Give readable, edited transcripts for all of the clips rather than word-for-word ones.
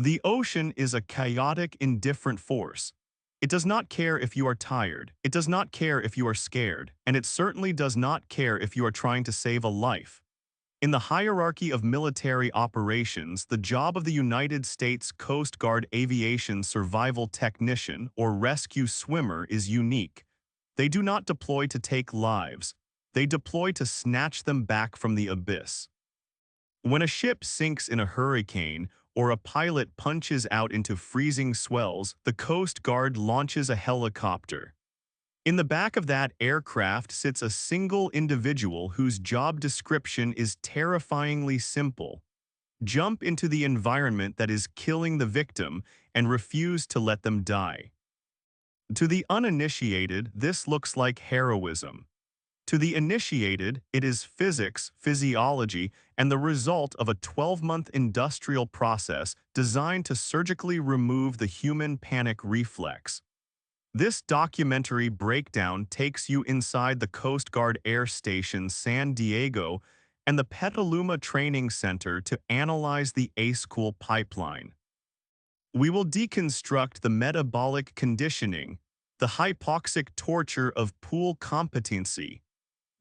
The ocean is a chaotic, indifferent force. It does not care if you are tired, it does not care if you are scared, and it certainly does not care if you are trying to save a life. In the hierarchy of military operations, the job of the United States Coast Guard Aviation Survival Technician or rescue swimmer is unique. They do not deploy to take lives. They deploy to snatch them back from the abyss. When a ship sinks in a hurricane or a pilot punches out into freezing swells, the Coast Guard launches a helicopter. In the back of that aircraft sits a single individual whose job description is terrifyingly simple. Jump into the environment that is killing the victim and refuse to let them die. To the uninitiated, this looks like heroism. To the initiated, it is physics, physiology, and the result of a 12-month industrial process designed to surgically remove the human panic reflex. This documentary breakdown takes you inside the Coast Guard Air Station San Diego and the Petaluma Training Center to analyze the ACE-Cool pipeline. We will deconstruct the metabolic conditioning, the hypoxic torture of pool competency,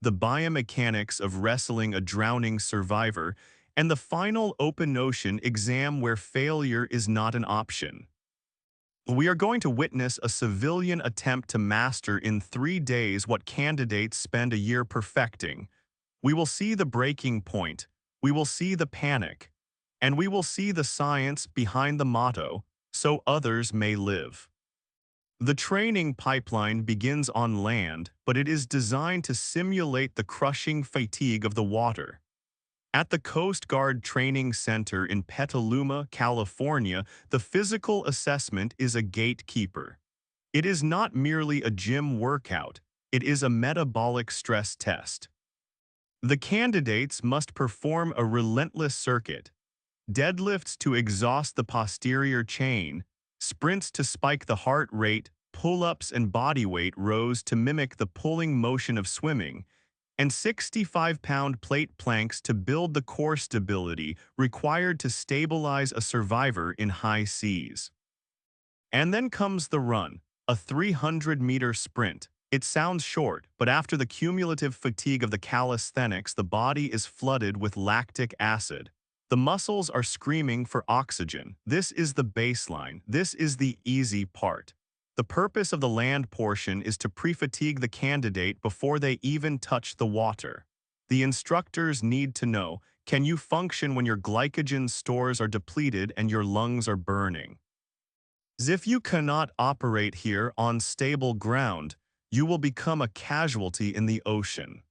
the biomechanics of wrestling a drowning survivor, and the final open ocean exam where failure is not an option. We are going to witness a civilian attempt to master in 3 days what candidates spend a year perfecting. We will see the breaking point, we will see the panic, and we will see the science behind the motto, so others may live. The training pipeline begins on land, but it is designed to simulate the crushing fatigue of the water. At the Coast Guard Training Center in Petaluma, California, the physical assessment is a gatekeeper. It is not merely a gym workout, it is a metabolic stress test. The candidates must perform a relentless circuit, deadlifts to exhaust the posterior chain, sprints to spike the heart rate, pull-ups and body weight rows to mimic the pulling motion of swimming, and 65-pound plate planks to build the core stability required to stabilize a survivor in high seas. And then comes the run, a 300-meter sprint. It sounds short, but after the cumulative fatigue of the calisthenics, the body is flooded with lactic acid. The muscles are screaming for oxygen. This is the baseline. This is the easy part. The purpose of the land portion is to pre-fatigue the candidate before they even touch the water. The instructors need to know, can you function when your glycogen stores are depleted and your lungs are burning? As if you cannot operate here on stable ground, you will become a casualty in the ocean.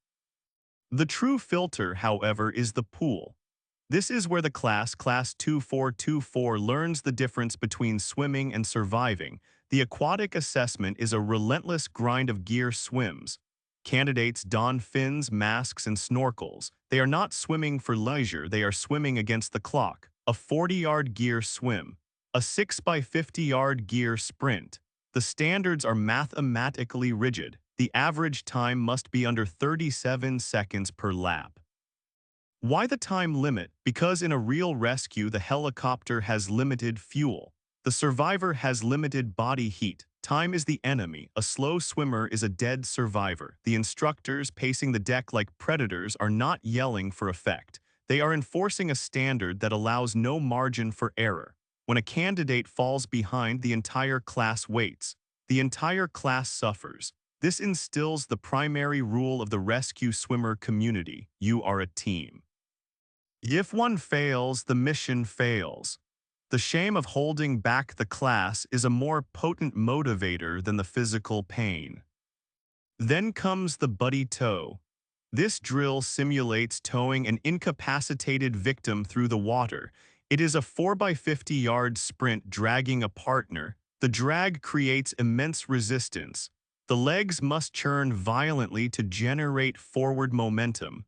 The true filter, however, is the pool. This is where the Class 2424 learns the difference between swimming and surviving. The aquatic assessment is a relentless grind of gear swims. Candidates don fins, masks, and snorkels. They are not swimming for leisure, they are swimming against the clock. A 40-yard gear swim, a 6x50-yard gear sprint. The standards are mathematically rigid. The average time must be under 37 seconds per lap. Why the time limit? Because in a real rescue, the helicopter has limited fuel. The survivor has limited body heat. Time is the enemy. A slow swimmer is a dead survivor. The instructors pacing the deck like predators are not yelling for effect. They are enforcing a standard that allows no margin for error. When a candidate falls behind, the entire class waits. The entire class suffers. This instills the primary rule of the rescue swimmer community. You are a team. If one fails, the mission fails. The shame of holding back the class is a more potent motivator than the physical pain. Then comes the buddy tow. This drill simulates towing an incapacitated victim through the water. It is a 4x50-yard sprint dragging a partner. The drag creates immense resistance. The legs must churn violently to generate forward momentum.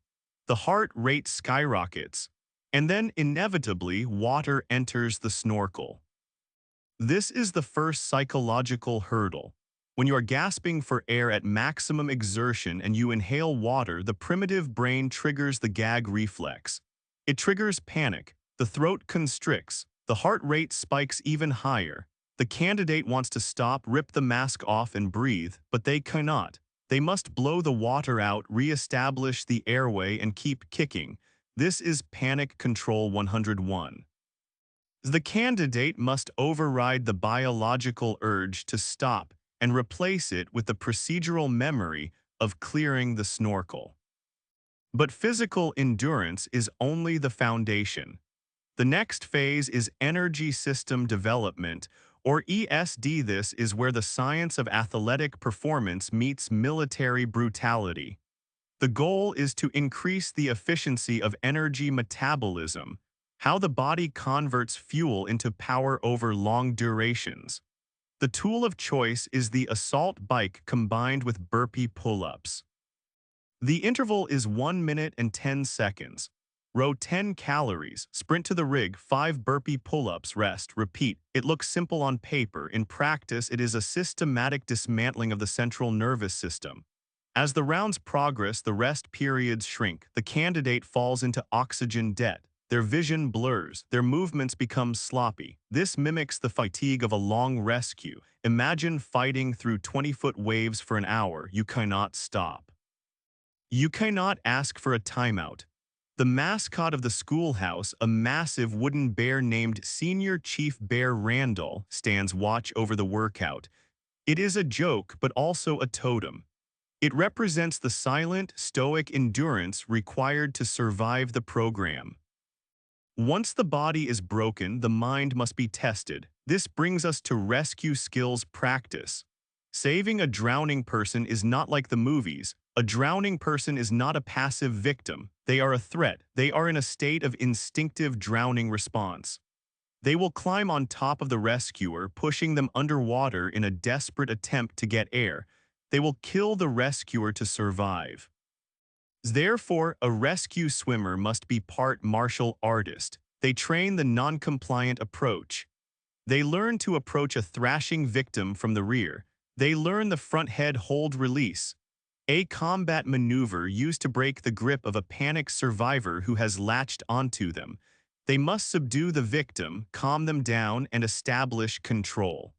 The heart rate skyrockets. And then, inevitably, water enters the snorkel. This is the first psychological hurdle. When you are gasping for air at maximum exertion and you inhale water, the primitive brain triggers the gag reflex. It triggers panic. The throat constricts. The heart rate spikes even higher. The candidate wants to stop, rip the mask off and breathe, but they cannot. They must blow the water out, re-establish the airway, and keep kicking. This is panic control 101. The candidate must override the biological urge to stop and replace it with the procedural memory of clearing the snorkel. But physical endurance is only the foundation. The next phase is energy system development, or ESD. This is where the science of athletic performance meets military brutality. The goal is to increase the efficiency of energy metabolism, how the body converts fuel into power over long durations. The tool of choice is the assault bike combined with burpee pull-ups. The interval is 1 minute and 10 seconds. Row 10 calories, sprint to the rig, 5 burpee pull-ups, rest, repeat. It looks simple on paper. In practice, it is a systematic dismantling of the central nervous system. As the rounds progress, the rest periods shrink. The candidate falls into oxygen debt. Their vision blurs. Their movements become sloppy. This mimics the fatigue of a long rescue. Imagine fighting through 20-foot waves for an hour. You cannot stop. You cannot ask for a timeout. The mascot of the schoolhouse, a massive wooden bear named Senior Chief Bear Randall, stands watch over the workout. It is a joke, but also a totem. It represents the silent, stoic endurance required to survive the program. Once the body is broken, the mind must be tested. This brings us to rescue skills practice. Saving a drowning person is not like the movies. A drowning person is not a passive victim. They are a threat. They are in a state of instinctive drowning response. They will climb on top of the rescuer, pushing them underwater in a desperate attempt to get air. They will kill the rescuer to survive. Therefore, a rescue swimmer must be part martial artist. They train the non-compliant approach. They learn to approach a thrashing victim from the rear. They learn the front head hold release, a combat maneuver used to break the grip of a panicked survivor who has latched onto them. They must subdue the victim, calm them down, and establish control.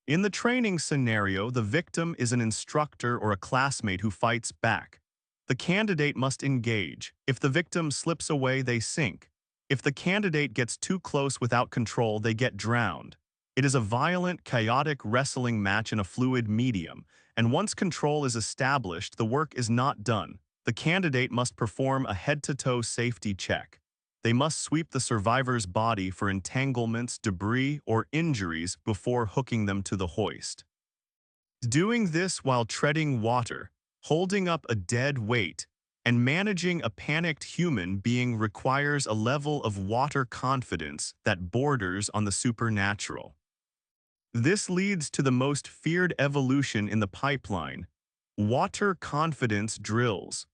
In the training scenario, the victim is an instructor or a classmate who fights back. The candidate must engage. If the victim slips away, they sink. If the candidate gets too close without control, they get drowned. It is a violent, chaotic wrestling match in a fluid medium, and once control is established, the work is not done. The candidate must perform a head-to-toe safety check. They must sweep the survivor's body for entanglements, debris, or injuries before hooking them to the hoist. Doing this while treading water, holding up a dead weight, and managing a panicked human being requires a level of water confidence that borders on the supernatural. This leads to the most feared evolution in the pipeline: water confidence drills.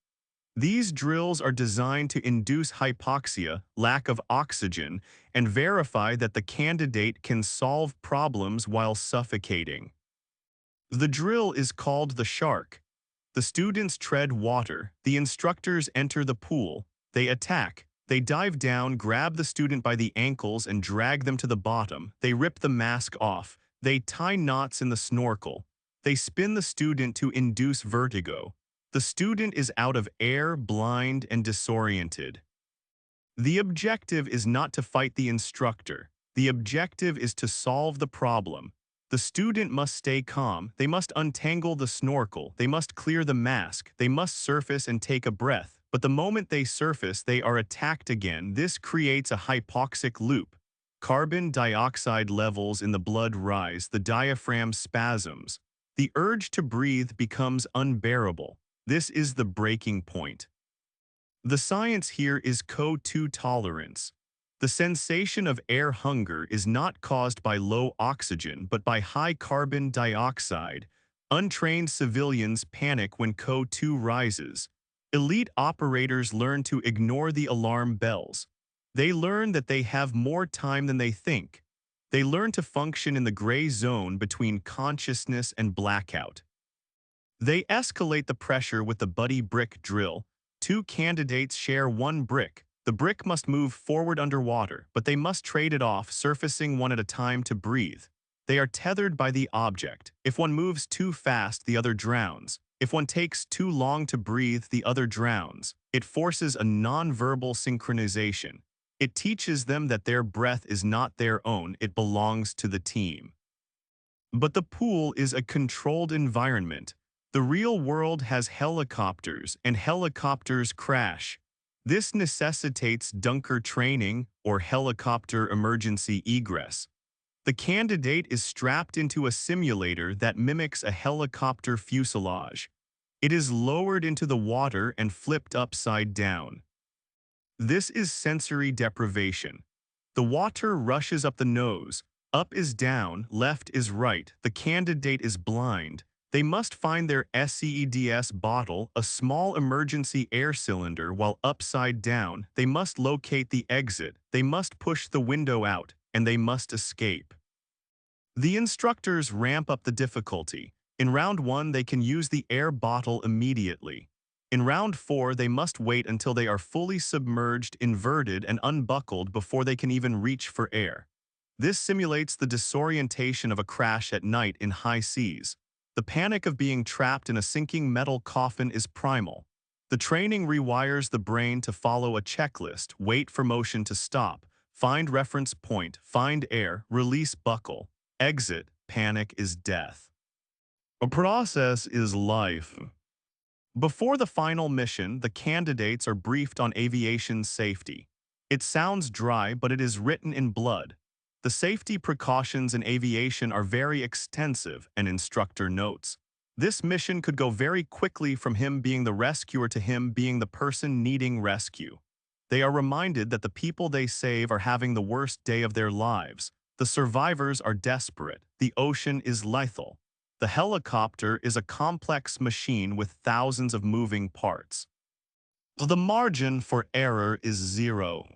These drills are designed to induce hypoxia, lack of oxygen, and verify that the candidate can solve problems while suffocating. The drill is called the shark. The students tread water, the instructors enter the pool, they attack, they dive down, grab the student by the ankles and drag them to the bottom, they rip the mask off, they tie knots in the snorkel, they spin the student to induce vertigo. The student is out of air, blind, and disoriented. The objective is not to fight the instructor. The objective is to solve the problem. The student must stay calm, they must untangle the snorkel, they must clear the mask, they must surface and take a breath. But the moment they surface, they are attacked again. This creates a hypoxic loop. Carbon dioxide levels in the blood rise, the diaphragm spasms. The urge to breathe becomes unbearable. This is the breaking point. The science here is CO2 tolerance. The sensation of air hunger is not caused by low oxygen but by high carbon dioxide. Untrained civilians panic when CO2 rises. Elite operators learn to ignore the alarm bells. They learn that they have more time than they think. They learn to function in the gray zone between consciousness and blackout. They escalate the pressure with the buddy brick drill. Two candidates share one brick. The brick must move forward underwater, but they must trade it off, surfacing one at a time to breathe. They are tethered by the object. If one moves too fast, the other drowns. If one takes too long to breathe, the other drowns. It forces a non-verbal synchronization. It teaches them that their breath is not their own, it belongs to the team. But the pool is a controlled environment. The real world has helicopters, and helicopters crash. This necessitates dunker training or helicopter emergency egress. The candidate is strapped into a simulator that mimics a helicopter fuselage. It is lowered into the water and flipped upside down. This is sensory deprivation. The water rushes up the nose. Up is down, left is right. The candidate is blind. They must find their SEEDS bottle, a small emergency air cylinder, while upside down. They must locate the exit. They must push the window out, and they must escape. The instructors ramp up the difficulty. In round 1, they can use the air bottle immediately. In round 4, they must wait until they are fully submerged, inverted, and unbuckled before they can even reach for air. This simulates the disorientation of a crash at night in high seas. The panic of being trapped in a sinking metal coffin is primal. The training rewires the brain to follow a checklist: wait for motion to stop, find reference point, find air, release buckle, exit, panic is death. A process is life. Before the final mission, the candidates are briefed on aviation safety. It sounds dry, but it is written in blood. The safety precautions in aviation are very extensive, an instructor notes. This mission could go very quickly from him being the rescuer to him being the person needing rescue. They are reminded that the people they save are having the worst day of their lives. The survivors are desperate. The ocean is lethal. The helicopter is a complex machine with thousands of moving parts. The margin for error is 0.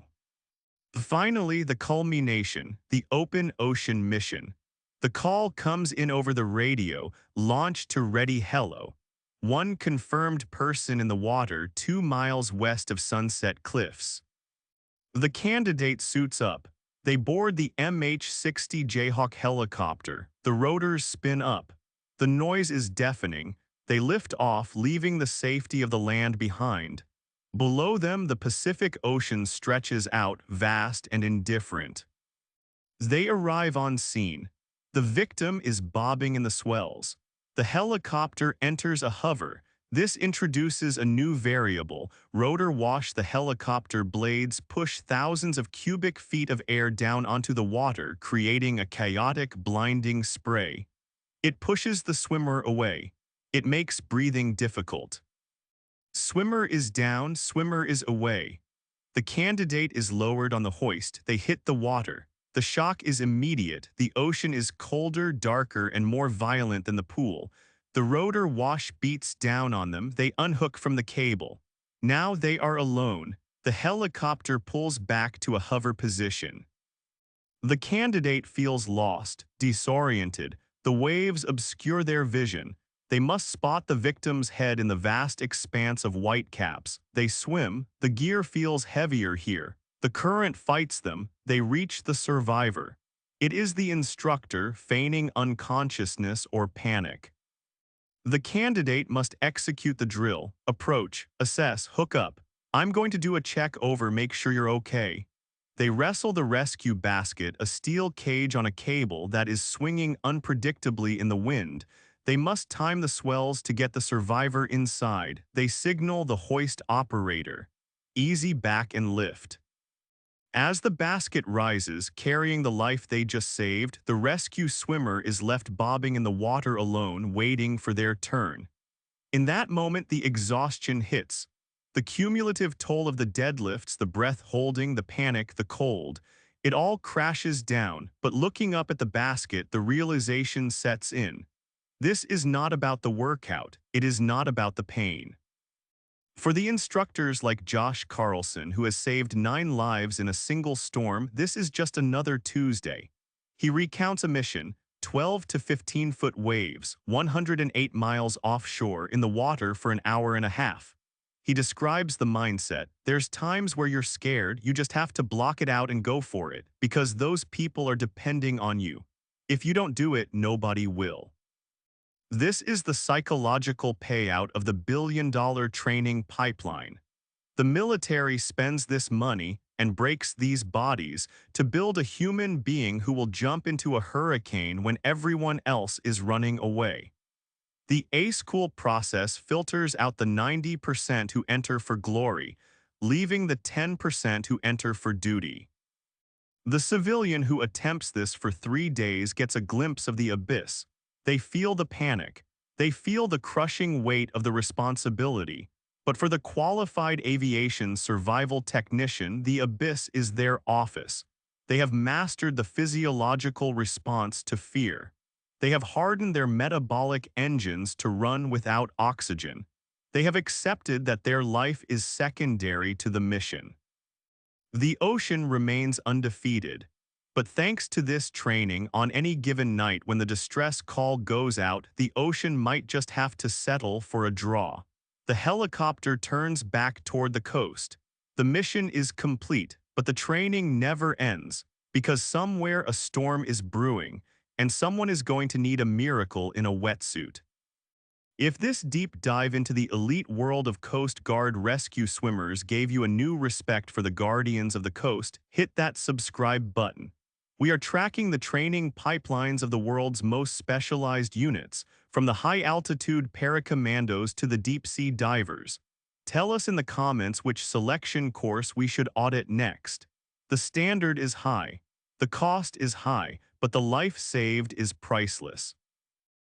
Finally, the culmination, the open ocean mission. The call comes in over the radio: launch to ready hello. One confirmed person in the water 2 miles west of Sunset Cliffs. The candidate suits up. They board the MH-60 Jayhawk helicopter. The rotors spin up. The noise is deafening. They lift off, leaving the safety of the land behind. Below them, the Pacific Ocean stretches out, vast and indifferent. They arrive on scene. The victim is bobbing in the swells. The helicopter enters a hover. This introduces a new variable: rotor wash. The helicopter blades push thousands of cubic feet of air down onto the water, creating a chaotic, blinding spray. It pushes the swimmer away. It makes breathing difficult. Swimmer is down, swimmer is away. The candidate is lowered on the hoist. They hit the water. The shock is immediate. The ocean is colder, darker, and more violent than the pool. The rotor wash beats down on them. They unhook from the cable. Now they are alone. The helicopter pulls back to a hover position. The candidate feels lost, disoriented. The waves obscure their vision. They must spot the victim's head in the vast expanse of white caps. They swim. The gear feels heavier here. The current fights them. They reach the survivor. It is the instructor, feigning unconsciousness or panic. The candidate must execute the drill: approach, assess, hook up. I'm going to do a check over, make sure you're okay. They wrestle the rescue basket, a steel cage on a cable that is swinging unpredictably in the wind. They must time the swells to get the survivor inside. They signal the hoist operator: easy back and lift. As the basket rises, carrying the life they just saved, the rescue swimmer is left bobbing in the water alone, waiting for their turn. In that moment, the exhaustion hits. The cumulative toll of the deadlifts, the breath holding, the panic, the cold. It all crashes down, but looking up at the basket, the realization sets in. This is not about the workout. It is not about the pain. For the instructors like Josh Carlson, who has saved 9 lives in a single storm, this is just another Tuesday. He recounts a mission: 12 to 15-foot waves, 108 miles offshore in the water for an hour and a half. He describes the mindset. There's times where you're scared, you just have to block it out and go for it, because those people are depending on you. If you don't do it, nobody will. This is the psychological payout of the billion-dollar training pipeline. The military spends this money and breaks these bodies to build a human being who will jump into a hurricane when everyone else is running away. The A-School process filters out the 90% who enter for glory, leaving the 10% who enter for duty. The civilian who attempts this for 3 days gets a glimpse of the abyss. They feel the panic. They feel the crushing weight of the responsibility. But for the qualified aviation survival technician, the abyss is their office. They have mastered the physiological response to fear. They have hardened their metabolic engines to run without oxygen. They have accepted that their life is secondary to the mission. The ocean remains undefeated. But thanks to this training, on any given night when the distress call goes out, the ocean might just have to settle for a draw. The helicopter turns back toward the coast. The mission is complete, but the training never ends, because somewhere a storm is brewing, and someone is going to need a miracle in a wetsuit. If this deep dive into the elite world of Coast Guard rescue swimmers gave you a new respect for the guardians of the coast, hit that subscribe button. We are tracking the training pipelines of the world's most specialized units, from the high-altitude paracommandos to the deep-sea divers. Tell us in the comments which selection course we should audit next. The standard is high, the cost is high, but the life saved is priceless.